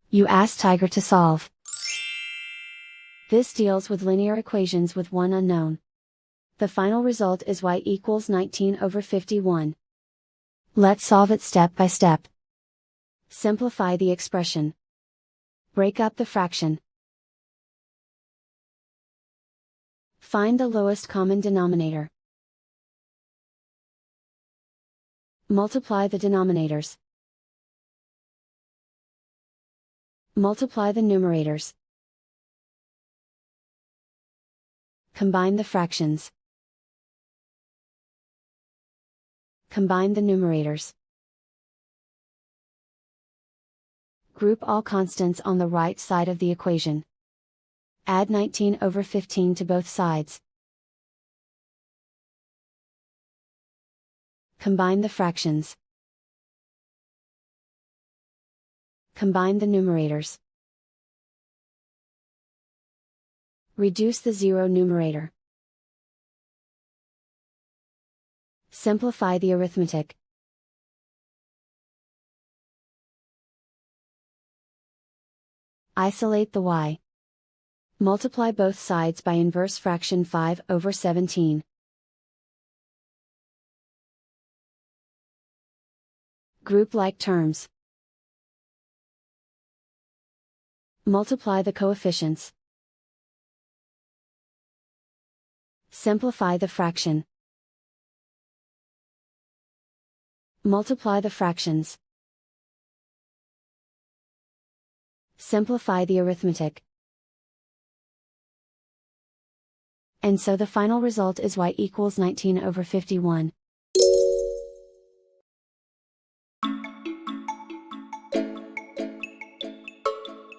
You ask Tiger to solve. This deals with linear equations with one unknown. The final result is y equals 19/51. Let's solve it step by step. Simplify the expression. Break up the fraction. Find the lowest common denominator. Multiply the denominators. Multiply the numerators. Combine the fractions. Combine the numerators. Group all constants on the right side of the equation. Add 19/15 to both sides. Combine the fractions. Combine the numerators. Reduce the zero numerator. Simplify the arithmetic. Isolate the y. Multiply both sides by inverse fraction 5/17. Group like terms. Multiply the coefficients. Simplify the fraction. Multiply the fractions. Simplify the arithmetic. And so the final result is y equals 19/51.